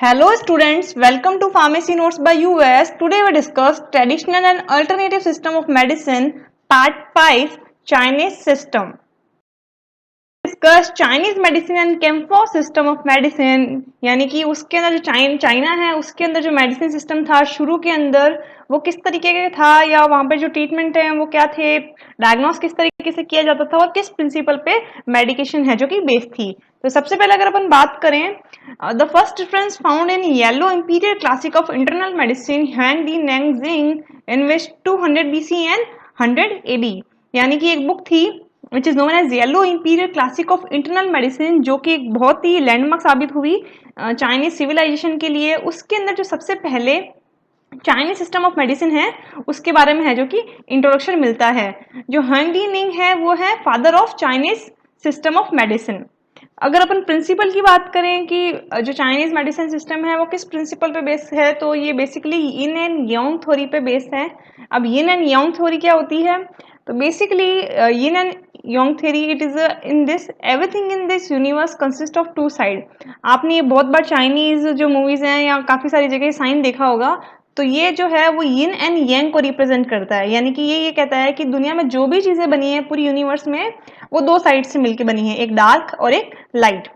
Hello students, welcome to Pharmacy Notes by US. Today we discuss traditional and alternative system of medicine, part 5, Chinese system. Discuss Chinese medicine and Kampo system of medicine, यानी कि उसके अंदर जो China है उसके अंदर जो medicine system था शुरू के अंदर वो किस तरीके का था, या वहां पे जो ट्रीटमेंट है वो क्या थे, डायग्नोस किस तरीके से किया जाता था और किस प्रिंसिपल पे मेडिकेशन है जो कि बेस थी। तो सबसे पहले अगर अपन बात करें, the first difference found in yellow imperial classic of internal medicine Huangdi Neijing in which 200 BC and 100 AD, यानी कि एक बुक थी which is known as yellow imperial classic of internal medicine, जो कि एक बहुत ही लैंडमार्क साबित हुई चाइनीज सिविलाइजेशन के लिए। उसके अंदर जो सबसे पहले चाइनीज सिस्टम ऑफ मेडिसिन है उसके बारे में है जो कि इंट्रोडक्शन मिलता है। जो हंग दी निंग है वो है father of Chinese system of medicine. अगर अपन प्रिंसिपल की बात करें कि जो चाइनीज मेडिसिन सिस्टम है वो किस प्रिंसिपल पे बेस है, तो ये basically yin and yang theory पे बेस है। अब यिन एंड यांग थ्योरी क्या होती है, तो basically yin and yang theory it is in this everything in this universe consist of two side. आपने ये बहुत बार चाइनीज जो मूवीज हैं या काफी सारी जगह साइन देखा होगा, तो ये जो है वो यिन एंड यांग को रिप्रेजेंट करता है, यानी कि ये कहता है कि दुनिया में जो भी चीजें बनी है पूरी यूनिवर्स में वो दो साइड से मिलकर बनी है, एक डार्क और एक लाइट।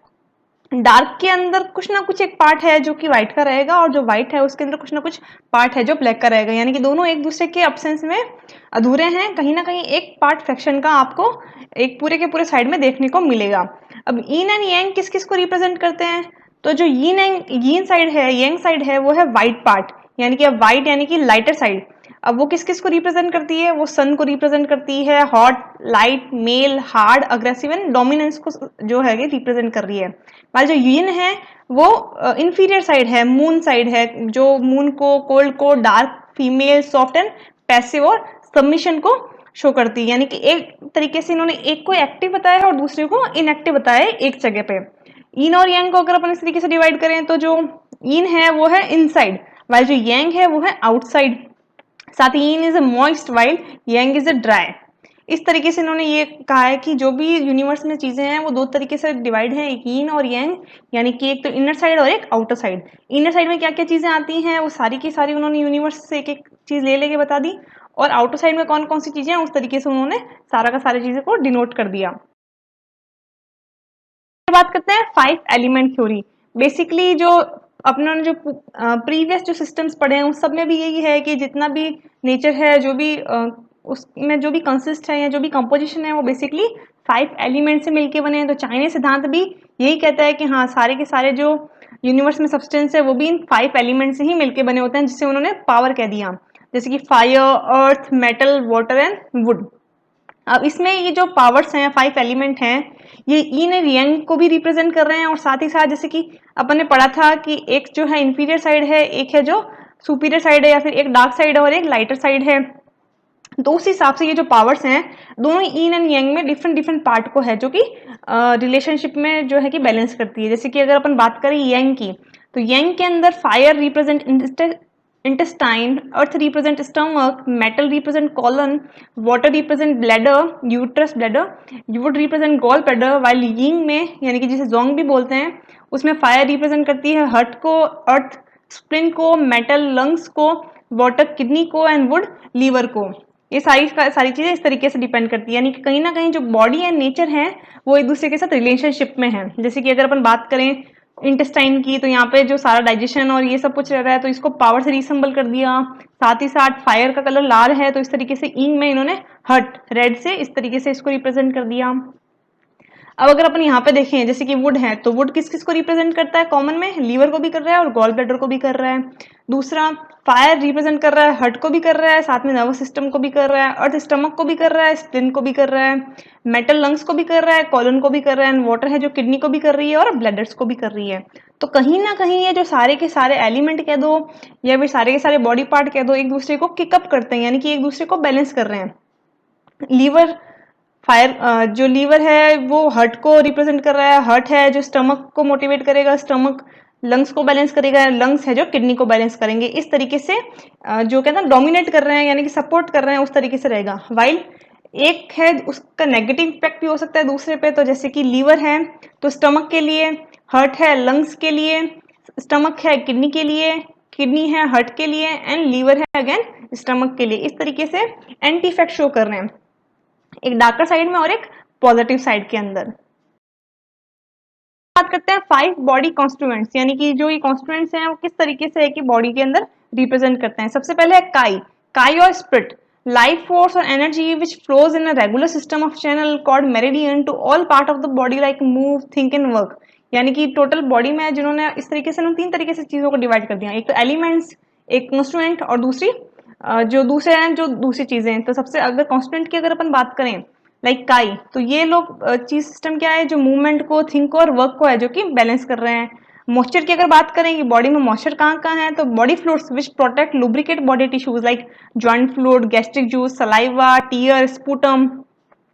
डार्क के अंदर कुछ ना कुछ एक पार्ट है जो कि व्हाइट का रहेगा और जो व्हाइट है उसके अंदर कुछ ना कुछ पार्ट है जो ब्लैक का रहेगा, यानी कि दोनों एक दूसरे के अब्सेंस में अधूरे हैं। कहीं ना कहीं एक पार्ट फ्रैक्शन का आपको एक पूरे के पूरे साइड में देखने को मिलेगा। अब यिन एंड यांग किस किस को रिप्रेजेंट करते हैं, तो जो यिन साइड है, यांग साइड है, वो है व्हाइट पार्ट, यानी कि अब व्हाइट यानी कि लाइटर साइड। अब वो किस किस को रिप्रेजेंट करती है, वो सन को रिप्रेजेंट करती है, hot, light, male, hard, aggressive and dominance को जो है रिप्रेजेंट कर रही है। वाल जो यिन है वो इंफीरियर साइड है, मून साइड है, जो मून को, कोल्ड को, dark, female, soft and passive और सबमिशन को शो करती है। यानी कि एक तरीके से इन्होंने एक को एक्टिव बताया है और दूसरे को इनएक्टिव बताया है एक जगह पे। यिन और यांग को अगर अपन इस तरीके से डिवाइड करें तो जो यिन है वो है इनसाइड, वाइल जो यांग है वो है आउटसाइड। साथ ही yin is a moist while yang is a dry. इस तरीके से इन्होंने ये कहा है कि जो भी यूनिवर्स में चीजें हैं वो दो तरीके से डिवाइड है, एक यिन और यांग, यानी कि एक तो इनर साइड और एक आउटर साइड। इनर साइड में क्या क्या चीजें आती हैं वो सारी की सारी उन्होंने यूनिवर्स से एक एक चीज ले लेके बता दी, और आउटर साइड में कौन कौन सी चीजें हैं उस तरीके से उन्होंने सारा का सारी चीजें को डिनोट कर दिया। बात करते हैं 5 एलिमेंट थ्योरी। बेसिकली जो अपने जो प्रीवियस जो सिस्टम्स पढ़े हैं उस सब में भी यही है कि जितना भी नेचर है, जो भी उसमें जो भी कंसिस्ट है या जो भी कंपोजिशन है वो बेसिकली 5 एलिमेंट से मिलके बने हैं। तो चाइनीज सिद्धांत भी यही कहता है कि हाँ, सारे के सारे जो यूनिवर्स में सब्सटेंस है वो भी इन 5 एलिमेंट से ही मिलके बने होते हैं, जिससे उन्होंने पावर कह दिया, जैसे कि fire, earth, metal, water and would. अब इसमें ये जो पावर्स हैं, 5 एलिमेंट हैं, ये यिन और यांग को भी रिप्रेजेंट कर रहे हैं, और साथ ही साथ जैसे कि अपन ने पढ़ा था कि एक जो है इंफीरियर साइड है, एक है जो सुपीरियर साइड है, या फिर एक डार्क साइड है और एक लाइटर साइड है। तो उस हिसाब से ये जो पावर्स हैं दोनों यिन एंड यांग में डिफरेंट डिफरेंट पार्ट को है जो कि रिलेशनशिप में जो है कि बैलेंस करती है। जैसे कि अगर अपन बात करें यांग की, तो यांग के अंदर fire represent intestine, earth represent stomach, metal represent colon, water represent bladder, uterus bladder, wood represent gall bladder, while yin में यानी कि जिसे जोंग भी बोलते हैं उसमें फायर रिप्रेजेंट करती है हर्ट को, अर्थ स्प्लिन को, मेटल लंग्स को, वाटर किडनी को एंड वुड लीवर को। ये सारी चीजें इस तरीके से डिपेंड करती है, यानी कि कहीं ना कहीं जो बॉडी एंड नेचर है वो एक दूसरे के साथ रिलेशनशिप में है। जैसे कि अगर अपन बात करें इंटेस्टाइन की, तो यहाँ पे जो सारा डाइजेशन और ये सब कुछ रह रहा है तो इसको पावर से रीसम्बल कर दिया। साथ ही साथ फायर का कलर लाल है तो इस तरीके से इंग में इन्होंने हट रेड से इस तरीके से इसको रिप्रेजेंट कर दिया। अब अगर अपन यहाँ पे देखें जैसे कि वुड है, तो वुड किस किस को रिप्रेजेंट करता है, कॉमन में लीवर को भी कर रहा है और गॉल ब्लैडर को भी कर रहा है। दूसरा फायर रिप्रेजेंट कर रहा है हर्ट को भी कर रहा है, साथ में नर्वस सिस्टम को भी कर रहा है, अर्थ स्टमक को भी कर रहा है, स्प्लिन को भी कर रहा है, मेटल लंग्स को भी कर रहा है, कॉलन को भी कर रहा है, एंड वाटर है जो किडनी को भी कर रही है और ब्लैडर्स को भी कर रही है। तो कहीं ना कहीं ये जो सारे के सारे एलिमेंट कह दो या फिर सारे के सारे बॉडी पार्ट कह दो, एक दूसरे को किकअप करते हैं, यानी कि एक दूसरे को बैलेंस कर रहे हैं। लीवर फायर जो लीवर है वो हर्ट को रिप्रेजेंट कर रहा है, हर्ट है जो स्टमक को मोटिवेट करेगा, स्टमक लंग्स को बैलेंस करेगा, लंग्स है जो किडनी को बैलेंस करेंगे। इस तरीके से जो कहते हैं डोमिनेट कर रहे हैं यानी कि सपोर्ट कर रहे हैं, उस तरीके से रहेगा। वाइल एक है उसका नेगेटिव इम्पैक्ट भी हो सकता है दूसरे पे, तो जैसे कि लीवर है तो स्टमक के लिए, हर्ट है लंग्स के लिए, स्टमक है किडनी के लिए, किडनी है हार्ट के लिए एंड लीवर है अगेन स्टमक के लिए। इस तरीके से एंटी इफेक्ट शो कर रहे हैं, एक डार्कर साइड में और एक पॉजिटिव साइड के अंदर। बात करते हैं 5 बॉडी कॉन्स्टिट्यूएंट्स, यानी कि जो ये कॉन्स्टिट्यूएंट्स हैं वो किस तरीके से है कि बॉडी के अंदर रिप्रेजेंट करते हैं। सबसे पहले है काई, काई और स्पिरिट, लाइफ फोर्स और energy which flows in a regular system of channel called meridian to all part of the body like move, think and work. यानी कि टोटल बॉडी में जिन्होंने इस तरीके से 3 तरीके से चीजों को डिवाइड कर दिया, एक तो एलिमेंट्स, एक कॉन्स्टिट्यूएंट और दूसरी जो दूसरे हैं जो दूसरी चीजें। तो सबसे अगर कॉन्स्टिट्यूएंट की अगर अपन बात करें लाइक काई, तो ये लोग चीज सिस्टम क्या है जो मूवमेंट को, थिंक को और वर्क को है जो कि बैलेंस कर रहे हैं। मॉइस्चर की अगर बात करें कि बॉडी में मॉइस्चर कहाँ कहाँ है, तो body fluids which protect lubricate body tissues like joint fluid, gastric juice, saliva, tear, sputum,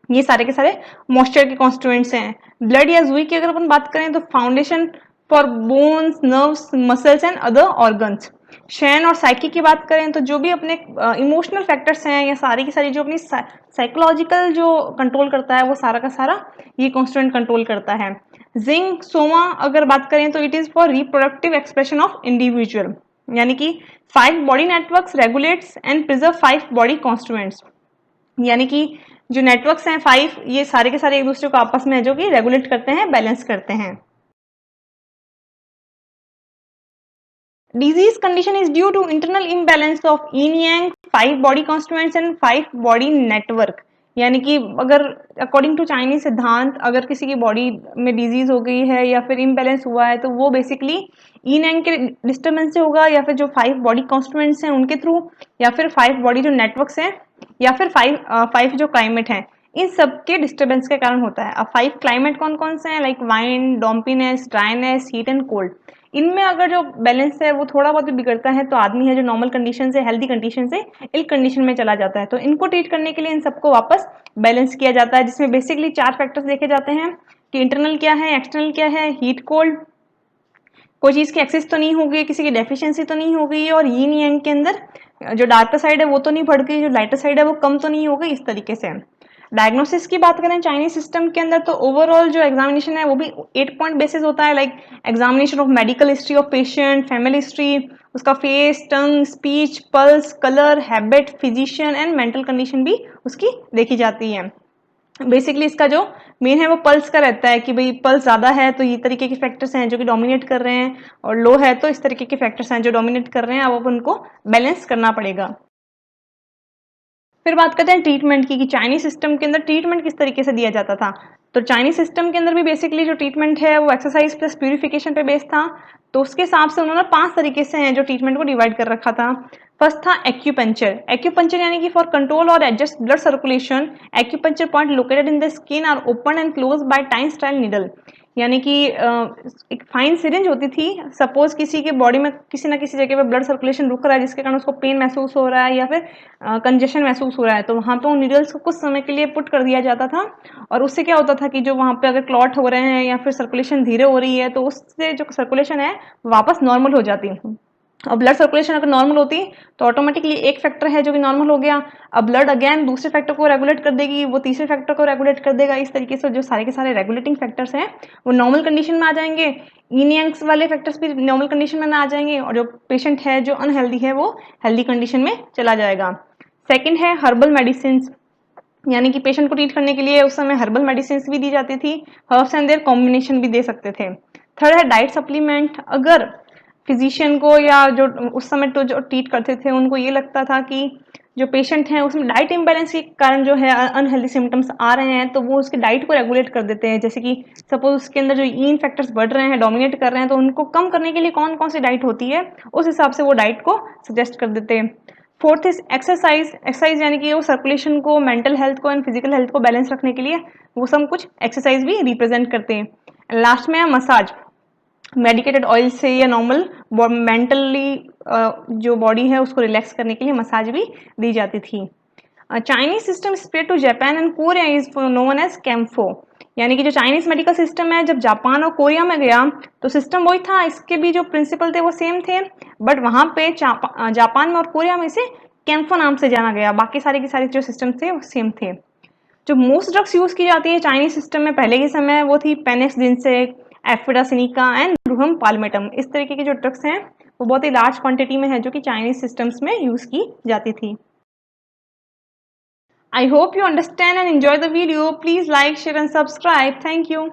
ये सारे के सारे मॉइस्चर के कॉन्स्टिट्यूएंट्स हैं। ब्लड या जुई की अगर अपन बात करें तो foundation for bones, nerves, muscles and other organs. Shen और साइकी की बात करें तो जो भी अपने इमोशनल फैक्टर्स हैं या सारी की सारी जो अपनी साइकोलॉजिकल जो कंट्रोल करता है वो सारा का सारा ये कॉन्स्टिट्यूएंट कंट्रोल करता है। जिंक, सोमा अगर बात करें तो it is for reproductive expression of individual, यानी कि 5 body networks regulates and preserve 5 body constituents, यानी कि जो नेटवर्क्स हैं 5 ये सारे के सारे एक दूसरे को आपस में जो कि रेगुलेट करते हैं, बैलेंस करते हैं। Disease condition is due to internal imbalance of yin yang, 5 body constituents and 5 body network। यानी कि अगर अकॉर्डिंग टू चाइनीज सिद्धांत अगर किसी की बॉडी में डिजीज हो गई है या फिर इम्बैलेंस हुआ है तो वो बेसिकली yin yang के डिस्टर्बेंस से होगा, या फिर जो 5 बॉडी कॉन्स्टिट्यूएंट्स हैं उनके थ्रू, या फिर 5 बॉडी जो नेटवर्क्स हैं, या फिर 5 जो क्लाइमेट हैं, इन सब के डिस्टर्बेंस के कारण होता है। अब 5 क्लाइमेट कौन कौन से हैं, like wind, dampness, dryness, heat and cold. इनमें अगर जो बैलेंस है वो थोड़ा बहुत भी बिगड़ता है तो आदमी है जो नॉर्मल कंडीशन से, हेल्दी कंडीशन से इल कंडीशन में चला जाता है। तो इनको ट्रीट करने के लिए इन सबको वापस बैलेंस किया जाता है, जिसमें बेसिकली 4 फैक्टर्स देखे जाते हैं कि इंटरनल क्या है, एक्सटर्नल क्या है, हीट कोल्ड, कोई चीज की एक्सेस तो नहीं हो गई, किसी की डेफिशिएंसी तो नहीं हो गई, और यीन यांग के अंदर जो डार्कर साइड है वो तो नहीं बढ़ गई, जो लाइटर साइड है वो कम तो नहीं हो गई, इस तरीके से। डायग्नोसिस की बात करें चाइनीज सिस्टम के अंदर तो ओवरऑल जो एग्जामिनेशन है वो भी 8 पॉइंट बेसिस होता है, like examination of medical history of patient, family history, उसका face, tongue, speech, pulse, colour, habit, physician and mental condition भी उसकी देखी जाती है। बेसिकली इसका जो मेन है वो पल्स का रहता है कि भाई पल्स ज्यादा है तो ये तरीके के फैक्टर्स हैं जो कि डोमिनेट कर रहे हैं, और लो है तो इस तरीके के फैक्टर्स हैं जो डोमिनेट कर रहे हैं, अब उनको बैलेंस करना पड़ेगा। फिर बात करते हैं ट्रीटमेंट की कि चाइनीज सिस्टम के अंदर ट्रीटमेंट किस तरीके से दिया जाता था। तो चाइनीज सिस्टम के अंदर भी बेसिकली जो ट्रीटमेंट है वो एक्सरसाइज प्लस प्यूरिफिकेशन पे बेस्ड था। तो उसके हिसाब से उन्होंने 5 तरीके से हैं जो ट्रीटमेंट को डिवाइड कर रखा था। फर्स्ट था एक्यूपंचर। एक्यूपंचर यानी कि फॉर कंट्रोल और adjust blood circulation, acupuncture point located in the skin are open and close by tine style needle. यानी कि एक फाइन सिरिंज होती थी, सपोज किसी के बॉडी में किसी ना किसी जगह पे ब्लड सर्कुलेशन रुक रहा है जिसके कारण उसको पेन महसूस हो रहा है या फिर कंजेशन महसूस हो रहा है, तो वहां पे उन नीडल्स को कुछ समय के लिए पुट कर दिया जाता था, और उससे क्या होता था कि जो वहां पे अगर क्लॉट हो रहे हैं या फिर सर्कुलेशन धीरे हो रही है तो उससे जो सर्कुलेशन है वापस नॉर्मल हो जाती है। और ब्लड सर्कुलेशन अगर नॉर्मल होती तो ऑटोमेटिकली एक फैक्टर है जो कि नॉर्मल हो गया, अब ब्लड अगेन दूसरे फैक्टर को रेगुलेट कर देगी, वो तीसरे फैक्टर को रेगुलेट कर देगा। इस तरीके से जो सारे के सारे रेगुलेटिंग फैक्टर्स हैं वो नॉर्मल कंडीशन में आ जाएंगे, yin यांग्स वाले फैक्टर्स भी नॉर्मल कंडीशन में आ जाएंगे, और जो पेशेंट है जो अनहेल्दी है वो हेल्दी कंडीशन में चला जाएगा। सेकेंड है हर्बल मेडिसिन, यानी कि पेशेंट को ट्रीट करने के लिए उस समय हर्बल मेडिसिन भी दी जाती थी, हर्ब्स एंड देयर कॉम्बिनेशन भी दे सकते थे। थर्ड है डाइट सप्लीमेंट। अगर फिजिशियन को या जो उस समय तो जो ट्रीट करते थे उनको ये लगता था कि जो पेशेंट है उसमें डाइट इम्बैलेंस के कारण जो है अनहेल्दी सिम्टम्स आ रहे हैं, तो वो उसके डाइट को रेगुलेट कर देते हैं। जैसे कि सपोज उसके अंदर जो इन फैक्टर्स बढ़ रहे हैं, डोमिनेट कर रहे हैं, तो उनको कम करने के लिए कौन कौन सी डाइट होती है उस हिसाब से वो डाइट को सजेस्ट कर देते हैं। Fourth is exercise. एक्सरसाइज यानी कि वो सर्कुलेशन को, मेंटल हेल्थ को एंड फिजिकल हेल्थ को बैलेंस रखने के लिए वो सब कुछ एक्सरसाइज भी रिप्रेजेंट करते हैं। लास्ट में है मसाज। मेडिकेटेड ऑयल से या नॉर्मल मेंटली जो बॉडी है उसको रिलैक्स करने के लिए मसाज भी दी जाती थी। Chinese system spread to Japan and Korea is known as Kampo. यानी कि जो चाइनीज मेडिकल सिस्टम है जब जापान और कोरिया में गया तो सिस्टम वही था, इसके भी जो प्रिंसिपल थे वो सेम थे, बट वहां पे जापान में और कोरिया में इसे कैम्फो नाम से जाना गया, बाकी सारे के सारे जो सिस्टम थे वो सेम थे। जो मोस्ट ड्रग्स यूज की जाती है चाइनीज सिस्टम में पहले के समय वो थी पेनिसिलिन से, एफिडासिनिका एंड ब्रूहम पाल्मेटम। इस तरीके के जो ड्रग्स हैं वो बहुत ही लार्ज क्वांटिटी में है जो कि चाइनीज सिस्टम्स में यूज की जाती थी। I hope you understand and enjoy the video. Please like, share and subscribe. Thank you.